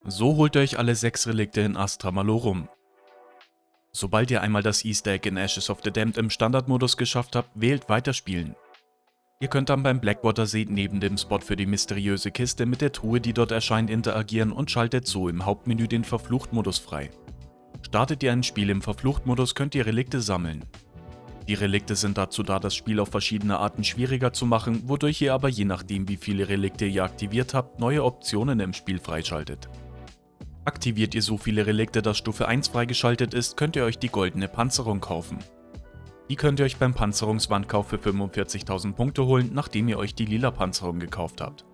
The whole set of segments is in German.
So holt ihr euch alle 6 Relikte in Astra Malorum. Sobald ihr einmal das Easter Egg in Ashes of the Damned im Standardmodus geschafft habt, wählt Weiterspielen. Ihr könnt dann beim Blackwater See neben dem Spot für die mysteriöse Kiste mit der Truhe, die dort erscheint, interagieren und schaltet so im Hauptmenü den Verflucht-Modus frei. Startet ihr ein Spiel im Verflucht-Modus, könnt ihr Relikte sammeln. Die Relikte sind dazu da, das Spiel auf verschiedene Arten schwieriger zu machen, wodurch ihr aber je nachdem wie viele Relikte ihr aktiviert habt, neue Optionen im Spiel freischaltet. Aktiviert ihr so viele Relikte, dass Stufe 1 freigeschaltet ist, könnt ihr euch die goldene Panzerung kaufen. Die könnt ihr euch beim Panzerungswandkauf für 45.000 Punkte holen, nachdem ihr euch die lila Panzerung gekauft habt.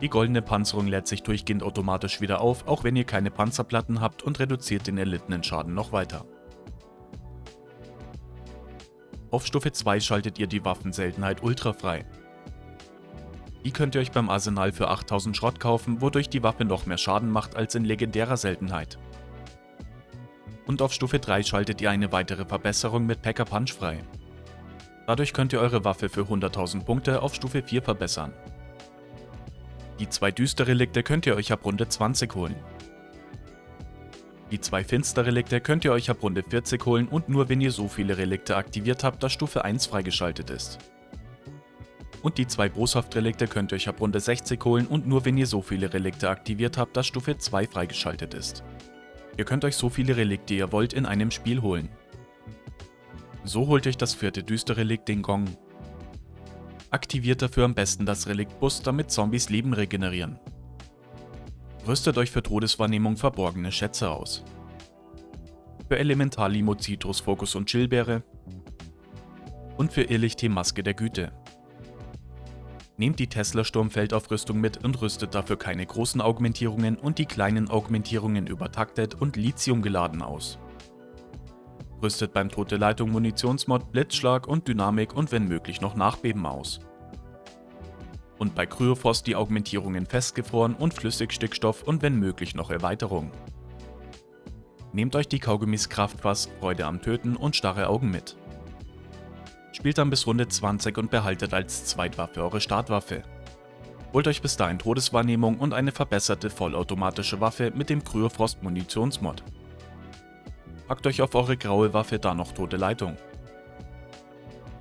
Die goldene Panzerung lädt sich durchgehend automatisch wieder auf, auch wenn ihr keine Panzerplatten habt, und reduziert den erlittenen Schaden noch weiter. Auf Stufe 2 schaltet ihr die Waffenseltenheit Ultra frei. Die könnt ihr euch beim Arsenal für 8000 Schrott kaufen, wodurch die Waffe noch mehr Schaden macht als in legendärer Seltenheit. Und auf Stufe 3 schaltet ihr eine weitere Verbesserung mit Packer Punch frei. Dadurch könnt ihr eure Waffe für 100.000 Punkte auf Stufe 4 verbessern. Die 2 düstere Relikte könnt ihr euch ab Runde 20 holen. Die 2 finstere Relikte könnt ihr euch ab Runde 40 holen und nur wenn ihr so viele Relikte aktiviert habt, dass Stufe 1 freigeschaltet ist. Und die 2 Boshaft-Relikte könnt ihr euch ab Runde 60 holen und nur wenn ihr so viele Relikte aktiviert habt, dass Stufe 2 freigeschaltet ist. Ihr könnt euch so viele Relikte ihr wollt in einem Spiel holen. So holt euch das 4. düstere Relikt, den Gong. Aktiviert dafür am besten das Relikt Bus, damit Zombies Leben regenerieren. Rüstet euch für Todeswahrnehmung verborgene Schätze aus. Für Elementar-Limo Citrus, Fokus und Chillbeere. Und für Irrlicht Maske der Güte. Nehmt die Tesla Sturmfeldaufrüstung mit und rüstet dafür keine großen Augmentierungen und die kleinen Augmentierungen übertaktet und Lithium geladen aus. Rüstet beim Tote Leitung Munitionsmod Blitzschlag und Dynamik und wenn möglich noch Nachbeben aus. Und bei Kryofrost die Augmentierungen festgefroren und Flüssigstickstoff und wenn möglich noch Erweiterung. Nehmt euch die Kaugummis Kraftfass, Freude am Töten und starre Augen mit. Spielt dann bis Runde 20 und behaltet als Zweitwaffe eure Startwaffe. Holt euch bis dahin Todeswahrnehmung und eine verbesserte vollautomatische Waffe mit dem Kryofrost Munitionsmod. Packt euch auf eure graue Waffe da noch Tote Leitung.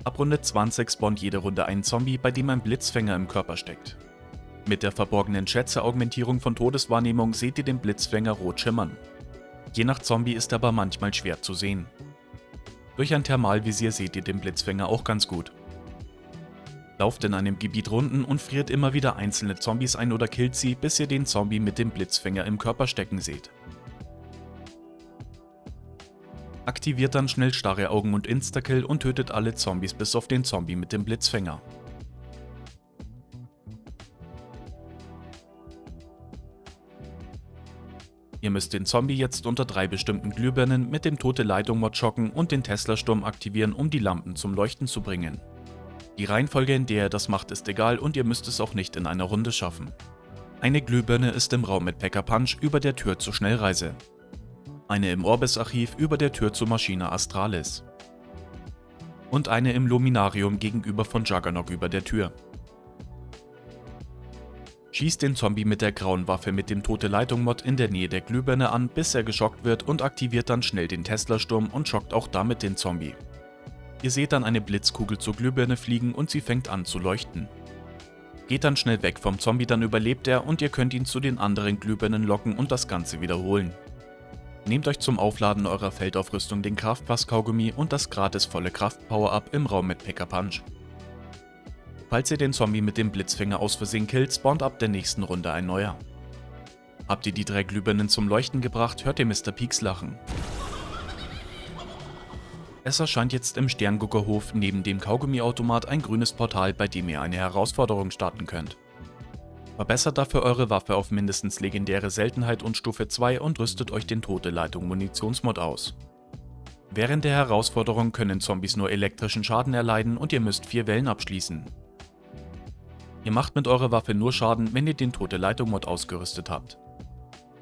Ab Runde 20 spawnt jede Runde ein Zombie, bei dem ein Blitzfänger im Körper steckt. Mit der verborgenen Schätze-Augmentierung von Todeswahrnehmung seht ihr den Blitzfänger rot schimmern. Je nach Zombie ist er aber manchmal schwer zu sehen. Durch ein Thermalvisier seht ihr den Blitzfänger auch ganz gut. Lauft in einem Gebiet Runden und friert immer wieder einzelne Zombies ein oder killt sie, bis ihr den Zombie mit dem Blitzfänger im Körper stecken seht. Aktiviert dann schnell starre Augen und Instakill und tötet alle Zombies bis auf den Zombie mit dem Blitzfänger. Ihr müsst den Zombie jetzt unter 3 bestimmten Glühbirnen mit dem Tote Leitung Mod schocken und den Tesla-Sturm aktivieren, um die Lampen zum Leuchten zu bringen. Die Reihenfolge, in der ihr das macht, ist egal und ihr müsst es auch nicht in einer Runde schaffen. Eine Glühbirne ist im Raum mit Packer Punch über der Tür zur Schnellreise. Eine im Orbis-Archiv über der Tür zur Maschine Astralis. Und eine im Luminarium gegenüber von Juggernog über der Tür. Schießt den Zombie mit der grauen Waffe mit dem Tote Leitung Mod in der Nähe der Glühbirne an, bis er geschockt wird und aktiviert dann schnell den Tesla-Sturm und schockt auch damit den Zombie. Ihr seht dann eine Blitzkugel zur Glühbirne fliegen und sie fängt an zu leuchten. Geht dann schnell weg vom Zombie, dann überlebt er und ihr könnt ihn zu den anderen Glühbirnen locken und das Ganze wiederholen. Nehmt euch zum Aufladen eurer Feldaufrüstung den Kraftpass-Kaugummi und das gratis volle Kraft-Power-Up im Raum mit Packer Punch. Falls ihr den Zombie mit dem Blitzfänger aus Versehen killt, spawnt ab der nächsten Runde ein neuer. Habt ihr die 3 Glühbirnen zum Leuchten gebracht, hört ihr Mr. Peaks lachen. Es erscheint jetzt im Sternguckerhof neben dem Kaugummiautomat ein grünes Portal, bei dem ihr eine Herausforderung starten könnt. Verbessert dafür eure Waffe auf mindestens legendäre Seltenheit und Stufe 2 und rüstet euch den Tote Leitung Munitionsmod aus. Während der Herausforderung können Zombies nur elektrischen Schaden erleiden und ihr müsst 4 Wellen abschließen. Ihr macht mit eurer Waffe nur Schaden, wenn ihr den Tote Leitung Mod ausgerüstet habt.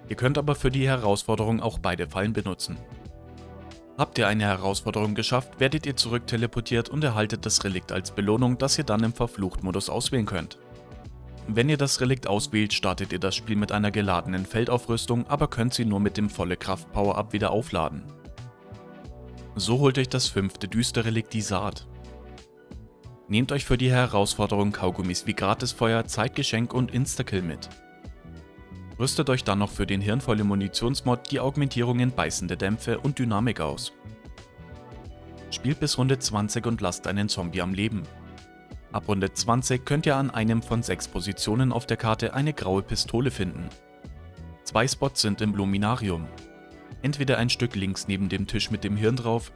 Ihr könnt aber für die Herausforderung auch beide Fallen benutzen. Habt ihr eine Herausforderung geschafft, werdet ihr zurück teleportiert und erhaltet das Relikt als Belohnung, das ihr dann im Verflucht-Modus auswählen könnt. Wenn ihr das Relikt auswählt, startet ihr das Spiel mit einer geladenen Feldaufrüstung, aber könnt sie nur mit dem volle Kraft Power-Up wieder aufladen. So holt euch das 5. Düster-Relikt die Saat. Nehmt euch für die Herausforderung Kaugummis wie Gratisfeuer, Zeitgeschenk und Instakill mit. Rüstet euch dann noch für den hirnvolle Munitionsmod die Augmentierungen Beißende Dämpfe und Dynamik aus. Spielt bis Runde 20 und lasst einen Zombie am Leben. Ab Runde 20 könnt ihr an einem von 6 Positionen auf der Karte eine graue Pistole finden. 2 Spots sind im Luminarium. Entweder ein Stück links neben dem Tisch mit dem Hirn drauf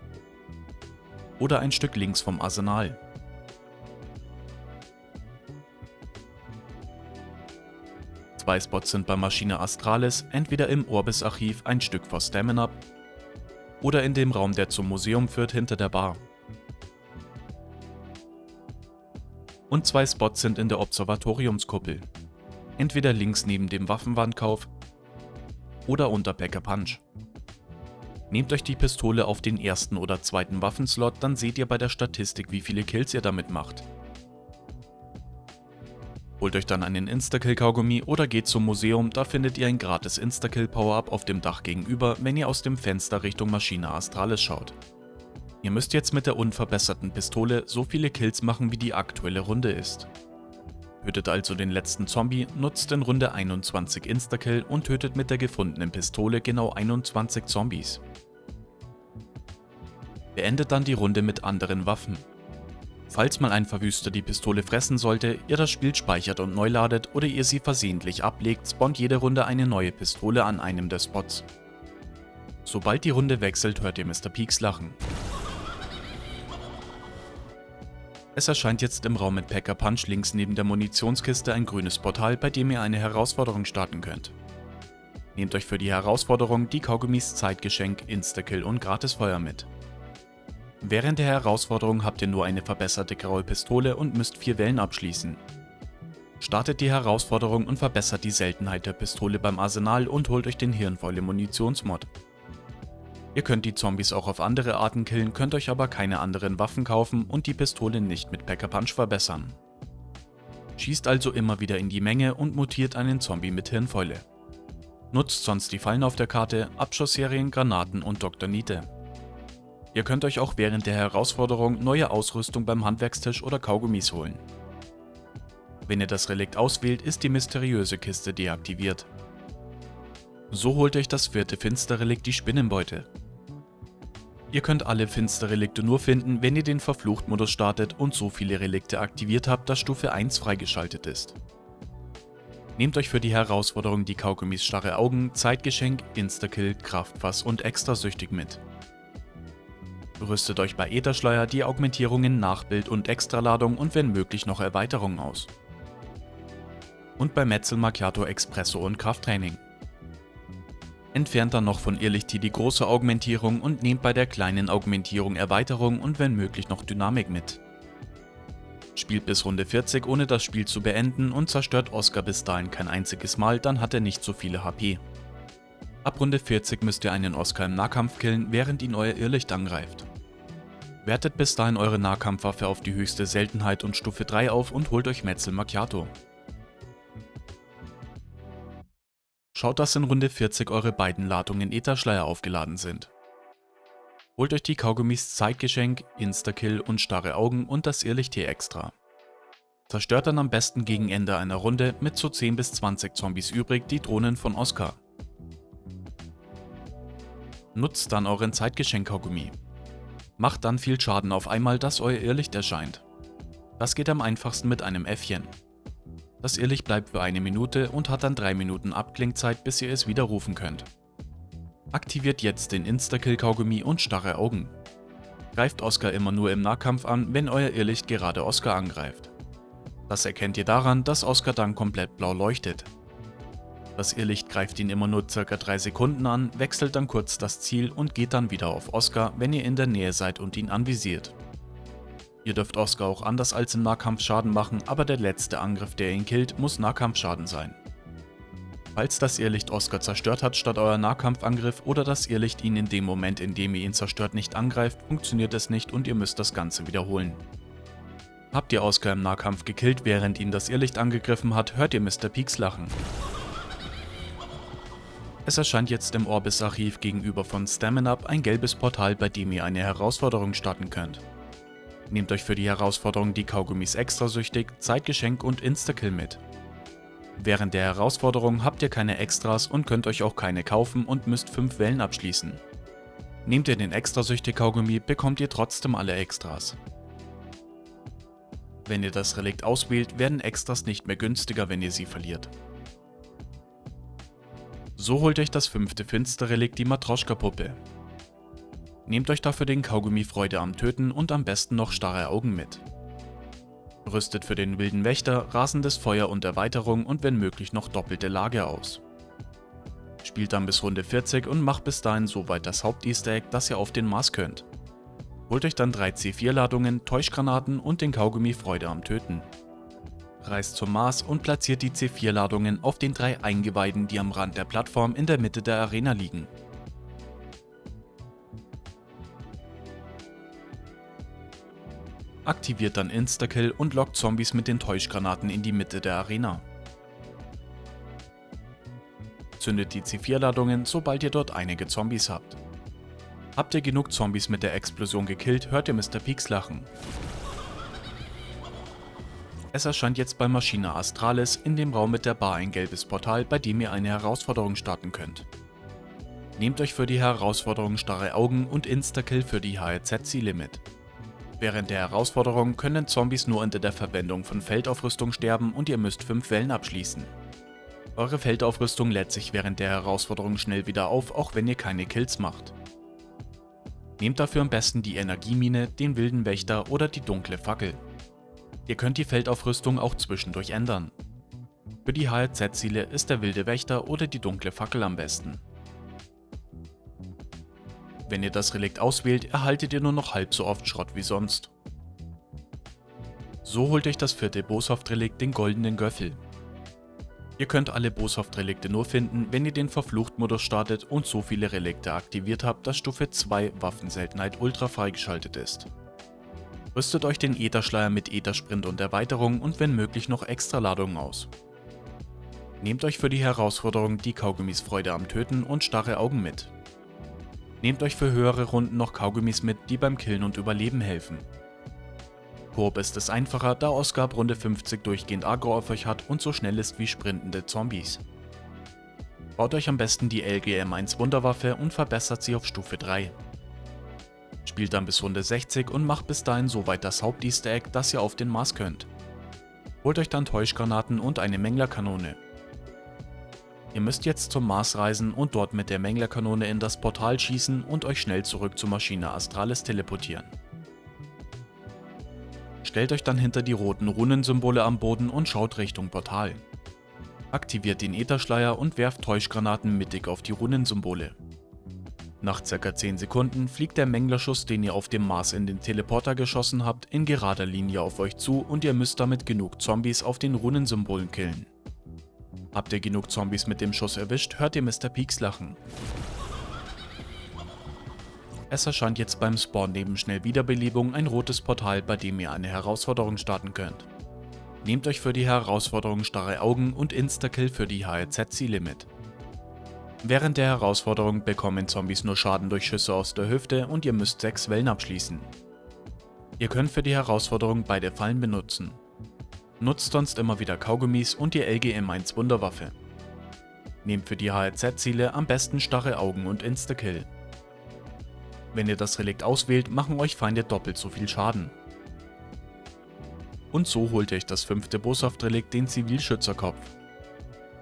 oder ein Stück links vom Arsenal. Zwei Spots sind bei Maschine Astralis, entweder im Orbis-Archiv ein Stück vor Stamina oder in dem Raum, der zum Museum führt, hinter der Bar. Und 2 Spots sind in der Observatoriumskuppel, entweder links neben dem Waffenwandkauf oder unter Pack-a-Punch. Nehmt euch die Pistole auf den 1. oder 2. Waffenslot, dann seht ihr bei der Statistik, wie viele Kills ihr damit macht. Holt euch dann einen Instakill-Kaugummi oder geht zum Museum, da findet ihr ein gratis Instakill-Power-Up auf dem Dach gegenüber, wenn ihr aus dem Fenster Richtung Maschine Astralis schaut. Ihr müsst jetzt mit der unverbesserten Pistole so viele Kills machen, wie die aktuelle Runde ist. Tötet also den letzten Zombie, nutzt in Runde 21 Instakill und tötet mit der gefundenen Pistole genau 21 Zombies. Beendet dann die Runde mit anderen Waffen. Falls mal ein Verwüster die Pistole fressen sollte, ihr das Spiel speichert und neu ladet oder ihr sie versehentlich ablegt, spawnt jede Runde eine neue Pistole an einem der Spots. Sobald die Runde wechselt, hört ihr Mr. Peaks lachen. Es erscheint jetzt im Raum mit Pack-a-Punch links neben der Munitionskiste ein grünes Portal, bei dem ihr eine Herausforderung starten könnt. Nehmt euch für die Herausforderung die Kaugummis Zeitgeschenk, Instakill und Gratisfeuer mit. Während der Herausforderung habt ihr nur eine verbesserte graue Pistole und müsst 4 Wellen abschließen. Startet die Herausforderung und verbessert die Seltenheit der Pistole beim Arsenal und holt euch den hirnvolle Munitionsmod. Ihr könnt die Zombies auch auf andere Arten killen, könnt euch aber keine anderen Waffen kaufen und die Pistole nicht mit Pack-a-Punch verbessern. Schießt also immer wieder in die Menge und mutiert einen Zombie mit Hirnfäule. Nutzt sonst die Fallen auf der Karte, Abschussserien, Granaten und Dr. Niete. Ihr könnt euch auch während der Herausforderung neue Ausrüstung beim Handwerkstisch oder Kaugummis holen. Wenn ihr das Relikt auswählt, ist die mysteriöse Kiste deaktiviert. So holt euch das 4. Finsterrelikt die Spinnenbeute. Ihr könnt alle Finsterrelikte nur finden, wenn ihr den Verflucht-Modus startet und so viele Relikte aktiviert habt, dass Stufe 1 freigeschaltet ist. Nehmt euch für die Herausforderung die Kaugummis Starre Augen, Zeitgeschenk, Instakill, Kraftfass und Extrasüchtig mit. Rüstet euch bei Ätherschleier die Augmentierungen Nachbild und Extraladung und wenn möglich noch Erweiterungen aus. Und bei Metzel Macchiato Espresso und Krafttraining. Entfernt dann noch von Irrlicht die große Augmentierung und nehmt bei der kleinen Augmentierung Erweiterung und wenn möglich noch Dynamik mit. Spielt bis Runde 40 ohne das Spiel zu beenden und zerstört Oscar bis dahin kein einziges Mal, dann hat er nicht so viele HP. Ab Runde 40 müsst ihr einen Oscar im Nahkampf killen, während ihn euer Irrlicht angreift. Wertet bis dahin eure Nahkampfwaffe auf die höchste Seltenheit und Stufe 3 auf und holt euch Metzel Macchiato. Schaut, dass in Runde 40 eure beiden Ladungen Ätherschleier aufgeladen sind. Holt euch die Kaugummis Zeitgeschenk, Instakill und Starre Augen und das Irrlicht hier extra. Zerstört dann am besten gegen Ende einer Runde mit so 10 bis 20 Zombies übrig die Drohnen von Oscar. Nutzt dann euren Zeitgeschenk-Kaugummi. Macht dann viel Schaden auf einmal, dass euer Irrlicht erscheint. Das geht am einfachsten mit einem Äffchen. Das Irrlicht bleibt für 1 Minute und hat dann 3 Minuten Abklingzeit, bis ihr es widerrufen könnt. Aktiviert jetzt den Instakill-Kaugummi und Starre Augen. Greift Oscar immer nur im Nahkampf an, wenn euer Irrlicht gerade Oscar angreift. Das erkennt ihr daran, dass Oscar dann komplett blau leuchtet. Das Irrlicht greift ihn immer nur ca. 3 Sekunden an, wechselt dann kurz das Ziel und geht dann wieder auf Oscar, wenn ihr in der Nähe seid und ihn anvisiert. Ihr dürft Oscar auch anders als im Nahkampf Schaden machen, aber der letzte Angriff, der ihn killt, muss Nahkampfschaden sein. Falls das Irrlicht Oscar zerstört hat statt euer Nahkampfangriff oder das Irrlicht ihn in dem Moment, in dem ihr ihn zerstört, nicht angreift, funktioniert es nicht und ihr müsst das Ganze wiederholen. Habt ihr Oscar im Nahkampf gekillt, während ihn das Irrlicht angegriffen hat, hört ihr Mr. Peaks lachen. Es erscheint jetzt im Orbis-Archiv gegenüber von Stamina ein gelbes Portal, bei dem ihr eine Herausforderung starten könnt. Nehmt euch für die Herausforderung die Kaugummis Extrasüchtig, Zeitgeschenk und Instakill mit. Während der Herausforderung habt ihr keine Extras und könnt euch auch keine kaufen und müsst 5 Wellen abschließen. Nehmt ihr den Extrasüchtig-Kaugummi, bekommt ihr trotzdem alle Extras. Wenn ihr das Relikt auswählt, werden Extras nicht mehr günstiger, wenn ihr sie verliert. So holt euch das 5. Finster-Relikt, die Matroschka-Puppe. Nehmt euch dafür den Kaugummi Freude am Töten und am besten noch starre Augen mit. Rüstet für den wilden Wächter, rasendes Feuer und Erweiterung und wenn möglich noch doppelte Lage aus. Spielt dann bis Runde 40 und macht bis dahin soweit das Haupt-Easter Egg, dass ihr auf den Mars könnt. Holt euch dann 3 C4-Ladungen, Täuschgranaten und den Kaugummi Freude am Töten. Reist zum Mars und platziert die C4-Ladungen auf den 3 Eingeweiden, die am Rand der Plattform in der Mitte der Arena liegen. Aktiviert dann Instakill und lockt Zombies mit den Täuschgranaten in die Mitte der Arena. Zündet die C4-Ladungen, sobald ihr dort einige Zombies habt. Habt ihr genug Zombies mit der Explosion gekillt, hört ihr Mr. Peaks lachen. Es erscheint jetzt bei Machina Astralis in dem Raum mit der Bar ein gelbes Portal, bei dem ihr eine Herausforderung starten könnt. Nehmt euch für die Herausforderung starre Augen und Instakill für die HRZ-Ziele mit. Während der Herausforderung können Zombies nur unter der Verwendung von Feldaufrüstung sterben und ihr müsst 5 Wellen abschließen. Eure Feldaufrüstung lädt sich während der Herausforderung schnell wieder auf, auch wenn ihr keine Kills macht. Nehmt dafür am besten die Energiemine, den wilden Wächter oder die dunkle Fackel. Ihr könnt die Feldaufrüstung auch zwischendurch ändern. Für die HRZ-Ziele ist der wilde Wächter oder die dunkle Fackel am besten. Wenn ihr das Relikt auswählt, erhaltet ihr nur noch halb so oft Schrott wie sonst. So holt euch das 4. Boshaft-Relikt, den goldenen Göffel. Ihr könnt alle Boshaft-Relikte nur finden, wenn ihr den Verflucht-Modus startet und so viele Relikte aktiviert habt, dass Stufe 2 Waffenseltenheit Ultra freigeschaltet ist. Rüstet euch den Ätherschleier mit Äthersprint und Erweiterung und wenn möglich noch Extraladungen aus. Nehmt euch für die Herausforderung die Kaugummis Freude am Töten und starre Augen mit. Nehmt euch für höhere Runden noch Kaugummis mit, die beim Killen und Überleben helfen. Koop ist es einfacher, da Oscar ab Runde 50 durchgehend Aggro auf euch hat und so schnell ist wie sprintende Zombies. Baut euch am besten die LGM1 Wunderwaffe und verbessert sie auf Stufe 3. Spielt dann bis Runde 60 und macht bis dahin soweit das Haupt-Easter Egg, dass ihr auf den Mars könnt. Holt euch dann Täuschgranaten und eine Mänglerkanone. Ihr müsst jetzt zum Mars reisen und dort mit der Mänglerkanone in das Portal schießen und euch schnell zurück zu Machina Astralis teleportieren. Stellt euch dann hinter die roten Runensymbole am Boden und schaut Richtung Portal. Aktiviert den Ätherschleier und werft Täuschgranaten mittig auf die Runensymbole. Nach ca. 10 Sekunden fliegt der Mänglerschuss, den ihr auf dem Mars in den Teleporter geschossen habt, in gerader Linie auf euch zu und ihr müsst damit genug Zombies auf den Runensymbolen killen. Habt ihr genug Zombies mit dem Schuss erwischt, hört ihr Mr. Peaks lachen. Es erscheint jetzt beim Spawn neben Schnellwiederbelebung ein rotes Portal, bei dem ihr eine Herausforderung starten könnt. Nehmt euch für die Herausforderung starre Augen und Instakill für die HRZ-Ziele mit. Während der Herausforderung bekommen Zombies nur Schaden durch Schüsse aus der Hüfte und ihr müsst 6 Wellen abschließen. Ihr könnt für die Herausforderung beide Fallen benutzen. Nutzt sonst immer wieder Kaugummis und die LGM1 Wunderwaffe. Nehmt für die HRZ-Ziele am besten starre Augen und Instakill. Wenn ihr das Relikt auswählt, machen euch Feinde doppelt so viel Schaden. Und so holt ihr euch das 5. Boshaft-Relikt, den Zivilschützerkopf.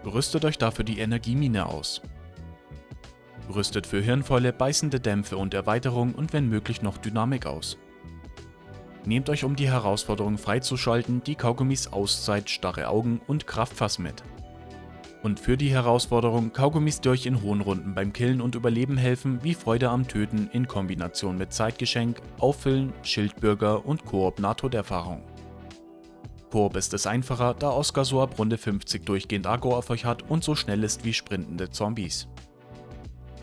Rüstet euch dafür die Energiemine aus. Rüstet für Hirnfäule, beißende Dämpfe und Erweiterung und wenn möglich noch Dynamik aus. Nehmt euch, um die Herausforderung freizuschalten, die Kaugummis Auszeit, starre Augen und Kraftfass mit. Und für die Herausforderung Kaugummis, die euch in hohen Runden beim Killen und Überleben helfen, wie Freude am Töten in Kombination mit Zeitgeschenk, Auffüllen, Schildbürger und Koop-NATO-Erfahrung. Koop ist es einfacher, da Oscar so ab Runde 50 durchgehend Aggro auf euch hat und so schnell ist wie sprintende Zombies.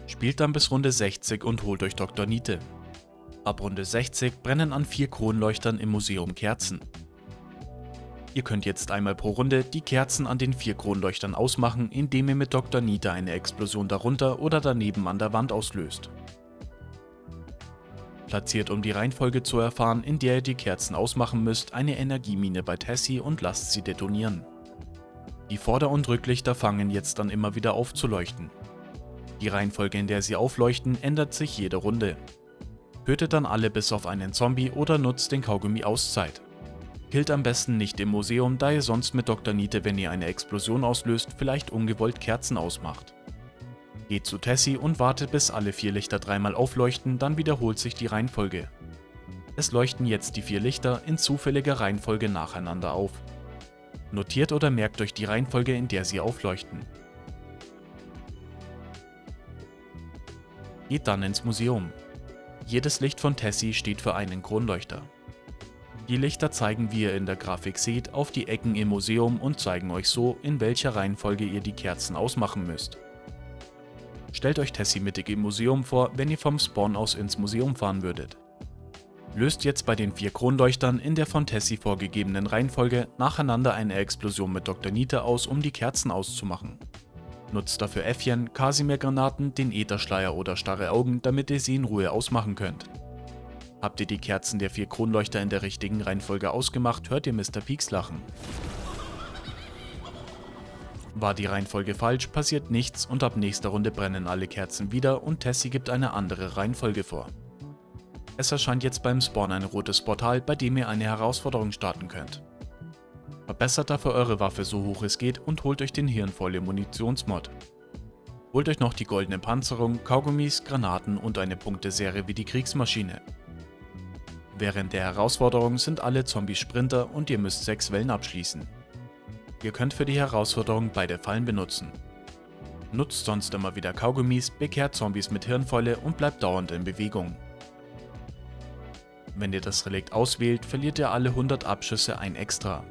Spielt dann bis Runde 60 und holt euch Dr. Niete. Ab Runde 60 brennen an 4 Kronleuchtern im Museum Kerzen. Ihr könnt jetzt einmal pro Runde die Kerzen an den 4 Kronleuchtern ausmachen, indem ihr mit Dr. Nita eine Explosion darunter oder daneben an der Wand auslöst. Platziert, um die Reihenfolge zu erfahren, in der ihr die Kerzen ausmachen müsst, eine Energiemine bei Tessie und lasst sie detonieren. Die Vorder- und Rücklichter fangen jetzt dann immer wieder auf zu leuchten. Die Reihenfolge, in der sie aufleuchten, ändert sich jede Runde. Tötet dann alle bis auf einen Zombie oder nutzt den Kaugummi Auszeit. Killt am besten nicht im Museum, da ihr sonst mit Dr. Nite, wenn ihr eine Explosion auslöst, vielleicht ungewollt Kerzen ausmacht. Geht zu Tessie und wartet, bis alle 4 Lichter dreimal aufleuchten, dann wiederholt sich die Reihenfolge. Es leuchten jetzt die 4 Lichter in zufälliger Reihenfolge nacheinander auf. Notiert oder merkt euch die Reihenfolge, in der sie aufleuchten. Geht dann ins Museum. Jedes Licht von Tessie steht für einen Kronleuchter. Die Lichter zeigen, wie ihr in der Grafik seht, auf die Ecken im Museum und zeigen euch so, in welcher Reihenfolge ihr die Kerzen ausmachen müsst. Stellt euch Tessie mittig im Museum vor, wenn ihr vom Spawn aus ins Museum fahren würdet. Löst jetzt bei den 4 Kronleuchtern in der von Tessie vorgegebenen Reihenfolge nacheinander eine Explosion mit Dr. Nita aus, um die Kerzen auszumachen. Nutzt dafür Äffchen, Kasimir-Granaten, den Ätherschleier oder starre Augen, damit ihr sie in Ruhe ausmachen könnt. Habt ihr die Kerzen der 4 Kronleuchter in der richtigen Reihenfolge ausgemacht, hört ihr Mr. Peaks lachen. War die Reihenfolge falsch, passiert nichts und ab nächster Runde brennen alle Kerzen wieder und Tessie gibt eine andere Reihenfolge vor. Es erscheint jetzt beim Spawn ein rotes Portal, bei dem ihr eine Herausforderung starten könnt. Verbessert dafür eure Waffe so hoch es geht und holt euch den hirnvolle Munitionsmod. Holt euch noch die goldene Panzerung, Kaugummis, Granaten und eine Punkteserie wie die Kriegsmaschine. Während der Herausforderung sind alle Zombies Sprinter und ihr müsst 6 Wellen abschließen. Ihr könnt für die Herausforderung beide Fallen benutzen. Nutzt sonst immer wieder Kaugummis, bekehrt Zombies mit Hirnfäule und bleibt dauernd in Bewegung. Wenn ihr das Relikt auswählt, verliert ihr alle 100 Abschüsse ein extra.